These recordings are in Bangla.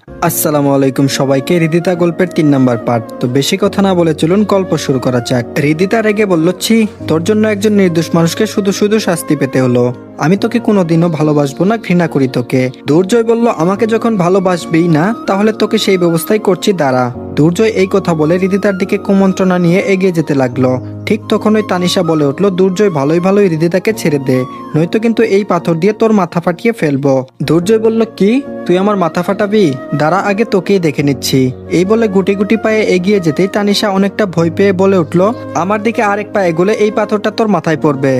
আসসালামু আলাইকুম সবাইকে। হৃদিতা গল্পের ৩ নাম্বার পার্ট। তো বেশি কথা না বলে চলুন গল্প শুরু করা যাক। হৃদিতা রেগে বলল, ছি, তোর জন্য একজন নির্দোষ মানুষকে শুধু শুধু শাস্তি পেতে হলো। আমি তোকে কোনোদিনও ভালোবাসবো না, ঘৃণা করি তোকে। দুর্জয় বলল, আমাকে যখন ভালোবাসবেই না তাহলে তোকে সেই ব্যবস্থাই করছি, দাঁড়া। দুর্জয় এই কথা বলে হৃদিতার দিকে কুমন্ত্রণা নিয়ে এগিয়ে যেতে লাগলো। ঠিক তখনই তানিশা বলে উঠল, দুর্জয় ভালোই ভালোই হৃদিতাকে ছেড়ে দে, নয়তো কিন্তু এই পাথর দিয়ে তোর মাথা ফাটিয়ে ফেলবো। দুর্জয় বলল, কি তুই আমার মাথা ফাটাবি? দাঁড়া, আগে তোকেই দেখে নিচ্ছি। এই বলে গুটি গুটি পায়ে এগিয়ে যেতেই তানিশা অনেকটা ভয় পেয়ে বলে উঠল, আমার দিকে আরেক পা এগোলে এই পাথরটা তোর মাথায় পড়বে।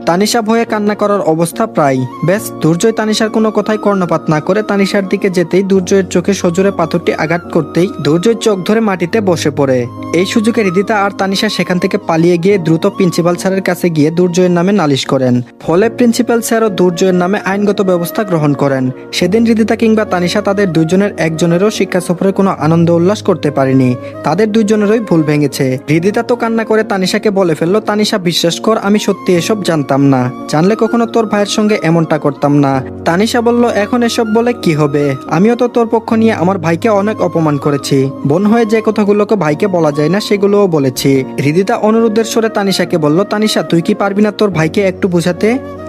তানিশা ভয়ে কান্না করার অবস্থা প্রায়। ব্যাস, দুর্জয় তানিশার কোনো কথাই কর্ণপাত না করে তানিশার দিকে যেতেই দুর্জয়ের চোখে সজোরে পাথরটি আঘাত করতেই দুর্জয় চোখ ধরে মাটিতে বসে পড়ে। এই সুযোগে হৃদিতা আর তানিশা সেখান থেকে পালিয়ে গিয়ে দ্রুত প্রিন্সিপাল স্যারের কাছে গিয়ে দুর্জয়ের নামে নালিশ করেন। ফলে প্রিন্সিপাল স্যারও দুর্জয়ের নামে আইনগত ব্যবস্থা গ্রহণ করেন। সেদিন হৃদিতা কিংবা তানিশা তাদের দুইজনের একজনেরও শিক্ষা সফরে কোনো আনন্দ উল্লাস করতে পারেনি। তাদের দুইজনেরই ভুল ভেঙেছে। হৃদিতা তো কান্না করে তানিশাকে বলে ফেললো, তানিশা বিশ্বাস কর, আমি সত্যি এসব জানতাম না, জানলে কখনো তোর ভাইয়ের সঙ্গে এমনটা করতাম না। তানিশা বলল, এখন এসব বলে কি হবে? আমিও তো তোর পক্ষ নিয়ে আমার ভাইকে অনেক অপমান করেছি। বোন হয়ে যে কথাগুলোকে ভাইকে বলা যায় না সেগুলোও বলেছি। হৃদিতা অনুরোধের স্বরে তানিশাকে বলল, তানিশা তুই কি পারবি না তোর ভাইকে একটু বুঝাতে?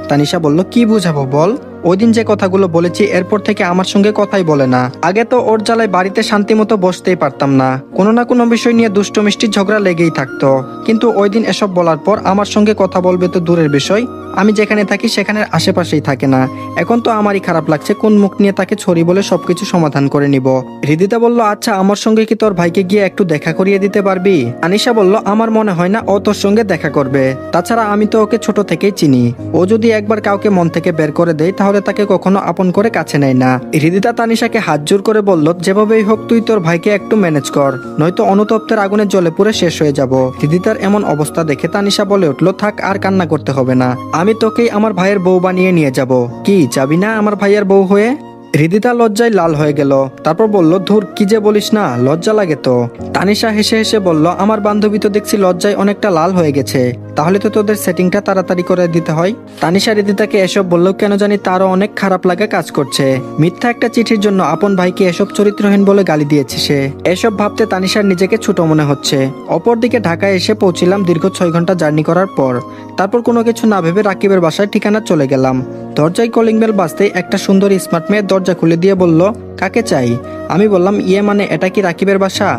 তানিশা বলল, কি বুঝাবো বল? ওই দিন যে কথাগুলো বলেছি এরপর থেকে আমার সঙ্গে কথাই বলে না। আগে তো ওর জ্বালায় বাড়িতে শান্তি মতো বসতেই পারতাম না, কোনো না কোনো বিষয় নিয়ে দুষ্ট মিষ্টি ঝগড়া লেগেই থাকতো। কিন্তু ওই দিন এসব বলার পর আমার সঙ্গে কথা বলবে তো দূরের বিষয়, আমি যেখানে থাকি সেখানের আশেপাশেই থাকে না। এখন তো আমারই খারাপ লাগছে, কোন মুখ নিয়ে তাকে ছড়ি বলে সবকিছু সমাধান করে নিব। হৃদিতা বলল, আচ্ছা আমার সঙ্গে কি তোর ভাইকে গিয়ে একটু দেখা করিয়ে দিতে পারবি? আনিশা বলল, আমার মনে হয় না ও তোর সঙ্গে দেখা করবে। তাছাড়া আমি তো ওকে ছোট থেকেই চিনি। ও যদি একবার কাউকে মন থেকে বের করে দেয় তাহলে তাকে কখনো আপন করে কাছে নেয় না। হৃদিতা তানিশাকে হাত জোর করে বলল, যেভাবেই হোক তুই তোর ভাইকে একটু ম্যানেজ কর, নয়তো অনুতপ্তের আগুনে জ্বলে পুড়ে শেষ হয়ে যাব। হৃদিতার এমন অবস্থা দেখে তানিশা বলে উঠল, থাক আর কান্না করতে হবে না, আমি তোকেই আমার ভাইয়ের বউ বানিয়ে নিয়ে যাব। কি যাবি না আমার ভাইয়ের বউ হয়ে? হৃদিতা লজ্জায় লাল হয়ে গেল। তারপর বলল, ধুর, কি যে বলিস না, লজ্জা লাগে তো। তানিশা হেসে হেসে বলল, আমার বান্ধবী তো দেখছি লজ্জায় অনেকটা লাল হয়ে গেছে, তাহলে তো তোদের সেটিংটা তাড়াতাড়ি করে দিতে হয়। তানিশা হৃদিতাকে এসব বললেও কেন জানি তারও অনেক খারাপ লাগা কাজ করছে। মিথ্যা একটা চিঠির জন্য আপন ভাইকে এসব চরিত্রহীন বলে গালি দিয়েছে সে। এসব ভাবতে তানিশার নিজেকে ছোট মনে হচ্ছে। অপরদিকে ঢাকায় এসে পৌঁছিলাম দীর্ঘ 6 ঘন্টা জার্নি করার পর। তারপর কোনো কিছু না ভেবে রাকিবের বাসায় ঠিকানা চলে গেলাম। দরজায় কলিং বেল বাজতেই একটা সুন্দর স্মার্ট মেয়ে দরজা খুলে দিয়ে বলল, কাকে চাই? আমি বললাম, ইয়ে মানে এটা কি রাকিবের বাসা?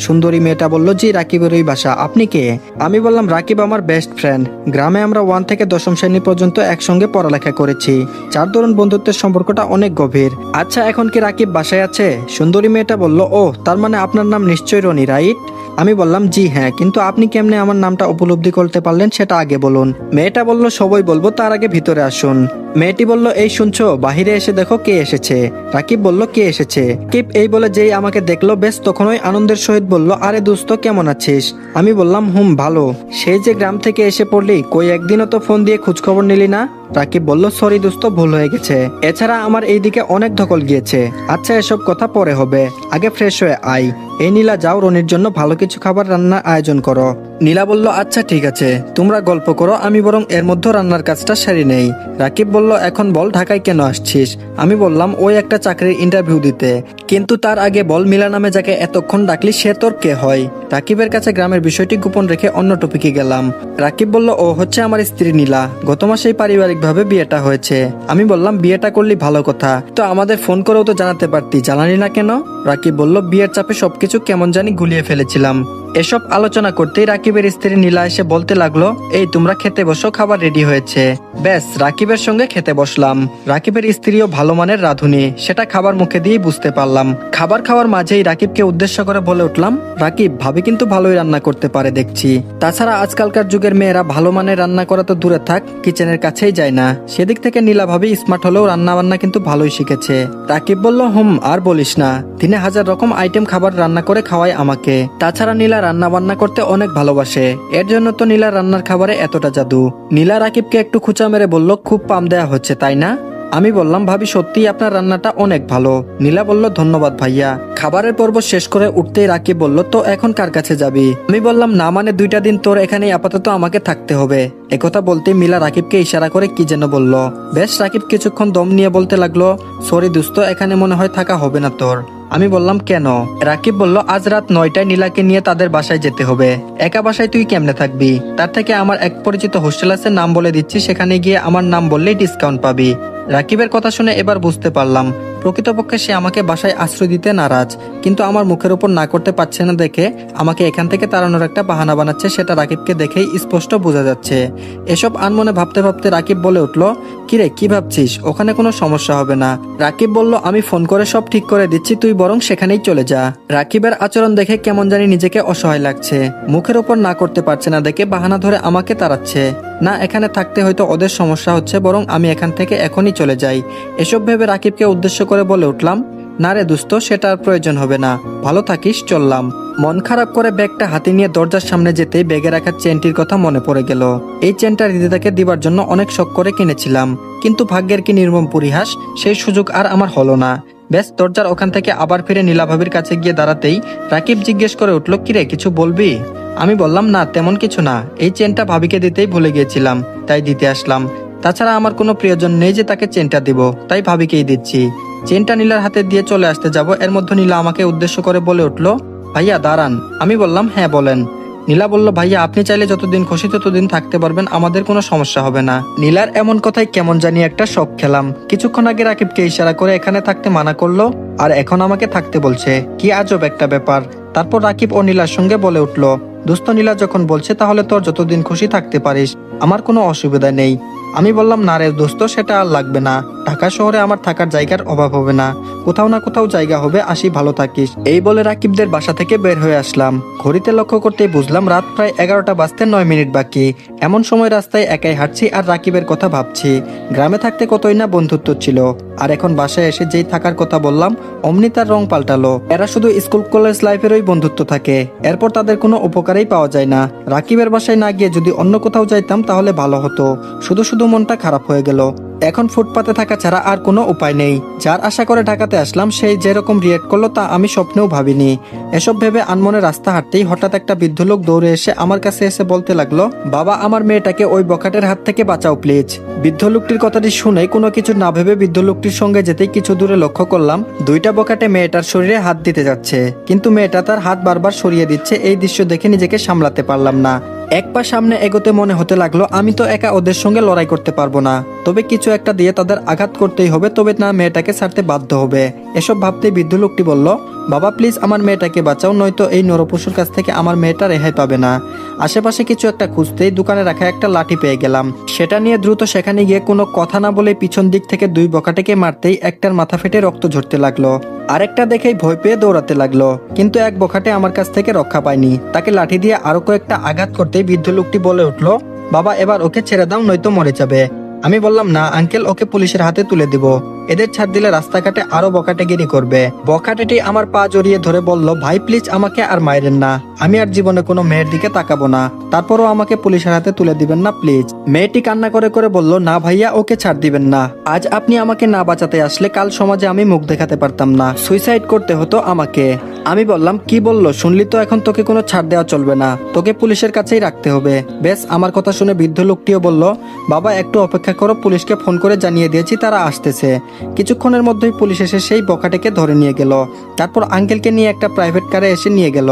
সুন্দরী মেয়েটা বলল, জি রাকিবেরই বাসা, আপনি কে? আমি বললাম, রাকিব আমার বেস্ট ফ্রেন্ড, গ্রামে আমরা 1 থেকে 10ম শ্রেণী পর্যন্ত একসঙ্গে পড়ালেখা করেছি, যার দরুন বন্ধুত্বের সম্পর্কটা অনেক গভীর। আচ্ছা এখন কি রাকিব বাসায় আছে? সুন্দরী মেয়েটা বলল, ও তার মানে আপনার নাম নিশ্চয় রনি, রাইট? আমি বললাম, জি হ্যাঁ, কিন্তু আপনি কেমনে আমার নামটা উপলব্ধি করতে পারলেন সেটা আগে বলুন। মেয়েটা বলল, সবই বলবো, তার আগে ভিতরে আসুন। মেয়েটি বলল, এই শুনছো, বাহিরে এসে দেখো কে এসেছে। রাকিব বলল, কে এসেছে? কিপ এই বলে যেই আমাকে দেখলো বেশ তখনই আনন্দের সহিত বলল, আরে দোস্ত কেমন আছিস? আমি বললাম, ভালো। সেই যে গ্রাম থেকে এসে পড়লি, কই একদিনও তো ফোন দিয়ে খোঁজখবর নিলি না? রাকিব বলল, সরি দোস্ত, ভুল হয়ে গেছে। এছাড়া আমার এইদিকে অনেক ধকল গিয়েছে। আচ্ছা এসব কথা পরে হবে, আগে ফ্রেশ হয়ে আয়। এই নীলা, যাও রনির জন্য ভালো কিছু খাবার রান্নার আয়োজন করো। নীলা বলল, আচ্ছা ঠিক আছে, তোমরা গল্প করো, আমি বরং এর মধ্যে রান্নার কাজটা সারি নেই। রাকিব বলল, এখন বল ঢাকায় কেন আসছিস? আমি বললাম, ওই একটা চাকরির ইন্টারভিউ দিতে। কিন্তু তার আগে বল, মিলা নামে যাকে এতক্ষণ ডাকলি সে তোর কে হয়? রাকিবের কাছে গ্রামের বিষয়টি গোপন রেখে অন্য টপিকে গেলাম। রাকিব বলল, ও হচ্ছে আমার স্ত্রী নীলা, গত মাসেই পারিবারিকভাবে বিয়েটা হয়েছে। আমি বললাম, বিয়েটা করলি ভালো কথা, তো আমাদের ফোন করেও তো জানাতে পারতি, জানালি না কেন? রাকিব বলল, বিয়ের চাপে সবকিছু কেমন জানি গুলিয়ে ফেলেছিলাম। এসব আলোচনা করতেই রাকিবের স্ত্রী নীলা এসে বলতে লাগলো, এই তোমরা খেতে বসো, খাবার রেডি হয়েছে। ব্যাস, রাকিবের সঙ্গে খেতে বসলাম। রাকিবের স্ত্রীও ভালো মানের রাঁধুনি, সেটা খাবার মুখে দিয়ে বুঝতে পারলাম। খাবার খাওয়ার মাঝেই রাকিবকে উদ্দেশ্য করে বলে উঠলাম, রাকিব, ভাবি কিন্তু ভালোই রান্না করতে পারে দেখছি। তাছাড়া আজকালকার যুগের মেয়েরা ভালো মানের রান্না করা তো দূরে থাক, কিচেনের কাছেই যায় না। সেদিক থেকে নীলা ভাবি স্মার্ট হলেও রান্না বান্না কিন্তু ভালোই শিখেছে। রাকিব বলল, আর বলিস না, দিনে 1000 রকম আইটেম খাবার রান্না করে খাওয়ায় আমাকে। তাছাড়া নীলা রান্না বান্না করতে অনেক ভালোবাসে, এর জন্য তো নীলা রান্নার খাবারে এতটা জাদু। নীলা রাকিবকে একটু খুঁচা মেরে বলল, খুব পাম দেয়া হচ্ছে তাই না? আমি বললাম, ভাবি সত্যি আপনার রান্নাটা অনেক ভালো। নীলা বলল, ধন্যবাদ ভাইয়া। খাবারের পর্ব শেষ করে উঠতেই রাকিব বলল, তো এখন কার কাছে যাবি? আমি বললাম, না মানে 2টা দিন তোর এখানেই আপাতত আমাকে থাকতে হবে। একথা বলতে মিলা রাকিবকে ইশারা করে কি যেন বলল। বেশ, রাকিব কিছুক্ষণ দম নিয়ে বলতে লাগলো, সরি দোস্ত, এখানে মনে হয় থাকা হবে না তোর। আমি বললাম কেন? রাকিব বলল আজ রাত 9টায় নীলাকে নিয়ে তাদের বাসায় যেতে হবে। একা বাসায় তুই কেমনে থাকবি? তার থেকে আমার এক পরিচিত হোস্টেল আছে, নাম বলে দিচ্ছি, সেখানে গিয়ে আমার নাম বললেই ডিসকাউন্ট পাবি। রাকিবের কথা শুনে এবার বুঝতে পারলাম প্রকৃতপক্ষে সে আমাকে বাসায় আশ্রয় দিতে নারাজ, কিন্তু আমার মুখের উপর না করতে পারছে না দেখে আমাকে এখান থেকে তাড়ানোর একটা বাহানা বানাচ্ছে, সেটা রাকিবকে দেখেই স্পষ্ট বোঝা যাচ্ছে। এসব আনমনে ভাবতে ভাবতে রাকিব বলে উঠল, কিরে কি ভাবছিস? ওখানে কোনো সমস্যা হবে না। রাকিব বলল আমি ফোন করে সব ঠিক করে দিচ্ছি, তুই বরং সেখানেই চলে যা। রাকিবের আচরণ দেখে কেমন জানি নিজেকে অসহায় লাগছে। মুখের উপর না করতে পারছে না দেখে বাহানা ধরে আমাকে তাড়াচ্ছে। না, এখানে থাকতে হয়তো ওদের সমস্যা হচ্ছে, বরং আমি এখান থেকে এখনই চলে যাই। এসব ভেবে রাকিবকে উদ্দেশ্য করে বলে উঠলাম, না রে দোস্ত, সেটা আর প্রয়োজন হবে না, ভালো থাকিস, চললাম। মন খারাপ করে ব্যাগটা হাতে নিয়ে দরজার সামনে যেতেই ব্যাগে রাখা চেনটির কথা মনে পড়ে গেল। এই চেনটা হৃদিতাকে দিবার জন্য অনেক শখ করে কিনেছিলাম, কিন্তু ভাগ্যের কি নির্মম পরিহাস, সেই সুযোগ আর আমার হলো না। ব্যাস দরজার ওখান থেকে আবার ফিরে নীলা ভাবির কাছে গিয়ে দাঁড়াতেই রাকিব জিজ্ঞেস করে উঠল, কিরে কিছু বলবি? আমি বললাম না তেমন কিছু না, এই চেনটা ভাবিকে দিতেই ভুলে গিয়েছিলাম, তাই দিতে আসলাম। তাছাড়া আমার কোনো প্রিয়জন নেই যে তাকে চেনটা দিব, তাই ভাবিকেই দিচ্ছি। চেনটা নীলার হাতে দিয়ে চলে আসতে যাব, এর মধ্যে নীলা আমাকে উদ্দেশ্য করে বলে উঠল, ভাইয়া দাঁড়ান। আমি বললাম হ্যাঁ বলেন। নীলা বলল, ভাইয়া আপনি চাইলে যতদিন খুশি ততদিন থাকতে পারবেন, আমাদের কোনো সমস্যা হবে না। নীলার এমন কথায় কেমন জানি একটা শক খেলাম। কিছুক্ষণ আগে রাকিবকে ইশারা করে এখানে থাকতে মানা করলো, আর এখন আমাকে থাকতে বলছে, কি আজব একটা ব্যাপার। তারপর রাকিব ও নীলার সঙ্গে বলে উঠল, দোস্ত নীলা যখন বলছে তাহলে তোর যতদিন খুশি থাকতে পারিস, আমার কোনো অসুবিধা নেই। আমি বললাম, না রে দোস্ত, সেটা আর লাগবে না, ঢাকা শহরে আমার থাকার জায়গার অভাব হবে না, কোথাও না কোথাও জায়গা হবে, আসি, ভালো থাকিস। এই বলে রাকিবদের বাসা থেকে বের হয়ে আসলাম। ঘড়িতে লক্ষ্য করতেই বুঝলাম রাত প্রায় 11টা বাজতে 9 মিনিট বাকি। এমন সময় রাস্তায় একাই হাঁটছি আর রাকিবের কথা ভাবছি। গ্রামে থাকতে কতই না বন্ধুত্ব ছিল, আর এখন বাসায় এসে যেই থাকার কথা বললাম অমনি তার রং পাল্টালো। এরা শুধু স্কুল কলেজ লাইফেরই বন্ধুত্ব থাকে, এরপর তাদের কোনো উপকারেই পাওয়া যায় না। রাকিবের বাসায় না গিয়ে যদি অন্য কোথাও যাইতাম তাহলে ভালো হতো, শুধু শুধু মনটা খারাপ হয়ে গেল। এখন ফুটপাতে থাকা ছাড়া আর কোনো উপায় নেই। যার আশা করে ঢাকাতে আসলাম সেই যেরকম রিয়েক্ট করলো তা আমি স্বপ্নেও ভাবিনি। এসব ভেবে আনমনে রাস্তা হাঁটতেই হঠাৎ একটা বৃদ্ধ লোক দৌড়ে এসে আমার কাছে এসে বলতে লাগলো, বাবা আমার মেয়েটাকে ওই বখাটের হাত থেকে বাঁচাও প্লিজ। বৃদ্ধ লোকটির কথাটি শুনে কোনো কিছু না ভেবে বৃদ্ধ লোকটির সঙ্গে যেতেই কিছু দূরে লক্ষ্য করলাম দুইটা বখাটে মেয়েটার শরীরে হাত দিতে যাচ্ছে, কিন্তু মেয়েটা তার হাত বারবার সরিয়ে দিচ্ছে। এই দৃশ্য দেখে নিজেকে সামলাতে পারলাম না। এক পা সামনে এগোতে মনে হতে লাগলো আমি তো একা ওদের সঙ্গে লড়াই করতে পারবো না, তবে কিছু একটা দিয়ে তাদের আঘাত করতেই হবে, তবে না মেয়েটাকে ছাড়তে বাধ্য হবে। এসব ভাবতেই বৃদ্ধ লোকটি বলল, বাবা প্লিজ আমার মেয়েটাকে বাঁচাও, নয়তো এই নরপশুর কাছ থেকে আমার মেয়েটা রেহাই পাবে না। আশেপাশে কিছু একটা খুঁজতেই দোকানে রাখা একটা লাঠি পেয়ে গেলাম। সেটা নিয়ে দ্রুত সেখানে গিয়ে কোনো কথা না বলে পিছন দিক থেকে দুই বখাটেকে মারতেই একটার মাথা ফেটে রক্ত ঝরতে লাগলো, আরেকটা দেখেই ভয় পেয়ে দৌড়াতে লাগলো। কিন্তু এক বখাটে আমার কাছ থেকে রক্ষা পায়নি, তাকে লাঠি দিয়ে আরো কয়েকটা আঘাত করতেই বৃদ্ধ লোকটি বলে উঠলো, বাবা এবার ওকে ছেড়ে দাও, নয়তো মরে যাবে। আমি বললাম, না আঙ্কেল, ওকে পুলিশের হাতে তুলে দিব, এদের ছাড় দিলে রাস্তাঘাটে আরো বখাটেগিরি করবে। বখাটেটি আমার পা জড়িয়ে ধরে বলল, ভাই প্লিজ আমাকে আর মাইরেন না, আমি আর জীবনে কোনো মেয়ের দিকে তাকাবো না, তারপরও আমাকে পুলিশের হাতে তুলে দিবেন না প্লিজ। মেয়েটি কান্না করে করে বলল, না ভাইয়া, ওকে ছাড় দিবেন না, আজ আপনি আমাকে না বাঁচাতে আসলে কাল সমাজে আমি মুখ দেখাতে পারতাম না, সুইসাইড করতে হতো আমাকে। আমি বললাম, কি বললো শুনলি তো, এখন তোকে কোনো ছাড় দেওয়া চলবে না, তোকে পুলিশের কাছেই রাখতে হবে। বেশ, আমার কথা শুনে বৃদ্ধ লোকটিও বলল, বাবা একটু অপেক্ষা করো, পুলিশকে ফোন করে জানিয়ে দিয়েছি, তারা আসতেছে। কিছুক্ষণের মধ্যেই পুলিশ এসে সেই বখাটেকে ধরে নিয়ে গেল। তারপর আঙ্কেলকে নিয়ে একটা প্রাইভেট কারে এসে নিয়ে গেল।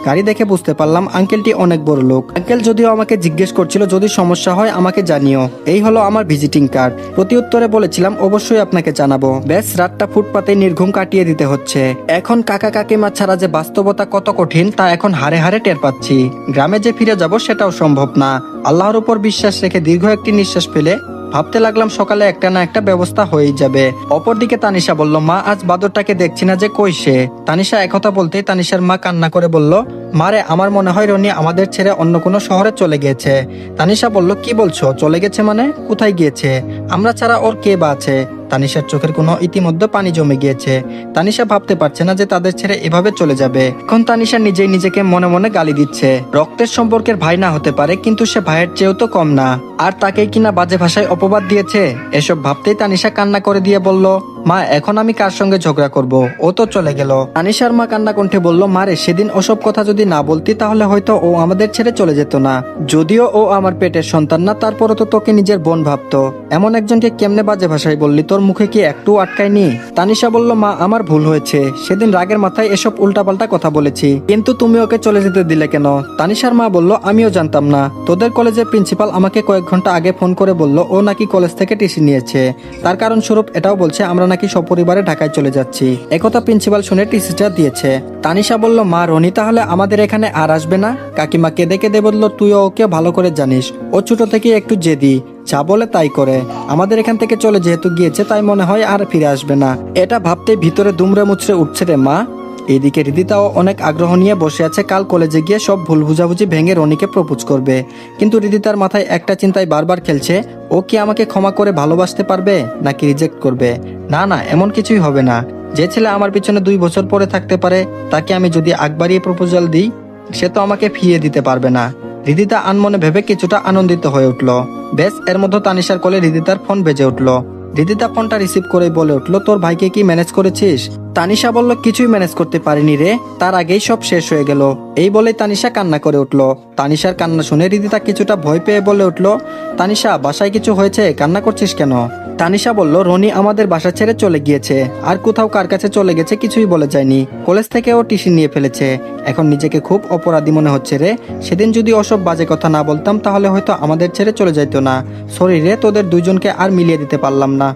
গাড়ি দেখে বুঝতে পারলাম আঙ্কেলটি অনেক বড় লোক। আঙ্কেল যদিও আমাকে জিজ্ঞেস করছিল যদি সমস্যা হয় আমাকে জানিও, এই হলো আমার ভিজিটিং কার্ড। প্রতি উত্তরে বলেছিলাম অবশ্যই আপনাকে জানাবো। বেশ, রাতটা ফুটপাতে নির্ঘুম কাটিয়ে দিতে হচ্ছে। এখন কাকা কাকিমা ছাড়া যে বাস্তবতা কত কঠিন তা এখন হারে হারে টের পাচ্ছি। গ্রামে যে ফিরে যাব সেটাও সম্ভব না। আল্লাহর উপর বিশ্বাস রেখে দীর্ঘ একটি নিঃশ্বাস ফেলে ভাবতে লাগলাম সকালে একটা না একটা ব্যবস্থা হয়েই যাবে। অপরদিকে তানিশা বলল, মা আজ বাদরটাকে দেখছি না যে, কই সে? তানিশা একথা বলতেই তানিশার মা কান্না করে বলল, মারে আমার মনে হয় রনি আমাদের ছেড়ে অন্য কোনো শহরে চলে গিয়েছে। তানিশা বলল, কি বলছো, চলে গেছে মানে? কোথায় গিয়েছে? আমরা ছাড়া ওর কে বা আছে? তানিশার চোখের কোনো ইতিমধ্যে পানি জমে গিয়েছে। তানিশা ভাবতে পারছে না যে তাদের ছেড়ে এভাবে চলে যাবে। এখন তানিশা নিজেই নিজেকে মনে মনে গালি দিচ্ছে। রক্তের সম্পর্কের ভাই না হতে পারে, কিন্তু সে ভাইয়ের চেয়েও তো কম না, আর তাকেই কিনা বাজে ভাষায় অপবাদ দিয়েছে। এসব ভাবতেই তানিশা কান্না করে দিয়ে বলল, মা এখন আমি কার সঙ্গে ঝগড়া করব? ও তো চলে গেল। তানিশার মা কান্না কণ্ঠে বলল, মারে সেদিন ওসব কথা যদি না বলতি তাহলে হয়তো ও আমাদের ছেড়ে চলে যেত না। যদিও ও আমার পেটের সন্তান না, তারপরও তো তোকে নিজের বোন ভাবতো। এমন একজনকে কেমনে বাজে ভাষায় বললি? তোর মুখে কি একটু আটকায়নি? তানিশা বলল, মা আমার ভুল হয়েছে, সেদিন রাগের মাথায় এসব উল্টাপাল্টা কথা বলেছি, কিন্তু তুমি ওকে চলে যেতে দিলে কেন? তানিশার মা বলল, আমিও জানতাম না। তোদের কলেজের প্রিন্সিপাল আমাকে কয়েক ঘন্টা আগে ফোন করে বলল ও নাকি কলেজ থেকে টিসি নিয়েছে। তার কারণ স্বরূপ এটাও বলছে আমরা নাকি সপরিবারে ঢাকায় চলে যাচ্ছি। একথা প্রিন্সিপাল শুনে টিসিটা দিয়েছে। তানিশা বলল, মা রনি তাহলে আমাদের এখানে আর আসবে না? কাকিমা কেঁদে কেঁদে বলল, তুইও ওকে ভালো করে জানিস, ও ছোট থেকে একটু জেদি, যা বলে তাই করে। আমাদের এখান থেকে চলে যেহেতু গিয়েছে তাই মনে হয় আর ফিরে আসবে না। এটা ভাবতে ভিতরে দুমড়ে মুচড়ে উঠছে রে মা। এদিকে হৃদিতাও অনেক আগ্রহ নিয়ে বসে আছে কাল কলেজে গিয়ে সব ভুল বুঝাবুঝি ভেঙে রনিকে প্রপোজ করবে। কিন্তু হৃদিতার মাথায় একটা চিন্তায় বারবার খেলছে, ও কি আমাকে ক্ষমা করে ভালোবাসতে পারবে নাকি রিজেক্ট করবে? না না, এমন কিছুই হবে না। যে ছেলে আমার পিছনে 2 বছর পরে থাকতে পারে তাকে আমি যদি আগ বাড়িয়ে প্রপোজাল দিই, সে তো আমাকে ফিরিয়ে দিতে পারবে না। হৃদিতা আনমনে ভেবে কিছুটা আনন্দিত হয়ে উঠল। বেশ, এর মধ্যে তানিশার কোলে হৃদিতার ফোন বেজে উঠল। হৃদিতা ফোনটা রিসিভ করে বলে উঠল, তোর ভাইকে কি ম্যানেজ করেছিস? তানিশা বলল, কিছুই ম্যানেজ করতে পারিনি রে, তার আগেই সব শেষ হয়ে গেল। এই বলেই তানিশা কান্না করে উঠল। তানিশার কান্না শুনে হৃদিতা কিছুটা ভয় পেয়ে বলে উঠল, তানিশা বাসায় কিছু হয়েছে, কান্না করছিস কেন? তানিশা বলল, রনি আমাদের বাসা ছেড়ে চলে গিয়েছে, আর কোথাও কার কাছে চলে গেছে কিছুই বলে যায়নি। কলেজ থেকে ও টিসি নিয়ে ফেলেছে। এখন নিজেকে খুব অপরাধী মনে হচ্ছে রে। সেদিন যদি ওসব বাজে কথা না বলতাম তাহলে হয়তো আমাদের ছেড়ে চলে যাইতো না। সরি রে, তোদের দুইজনকে আর মিলিয়ে দিতে পারলাম না।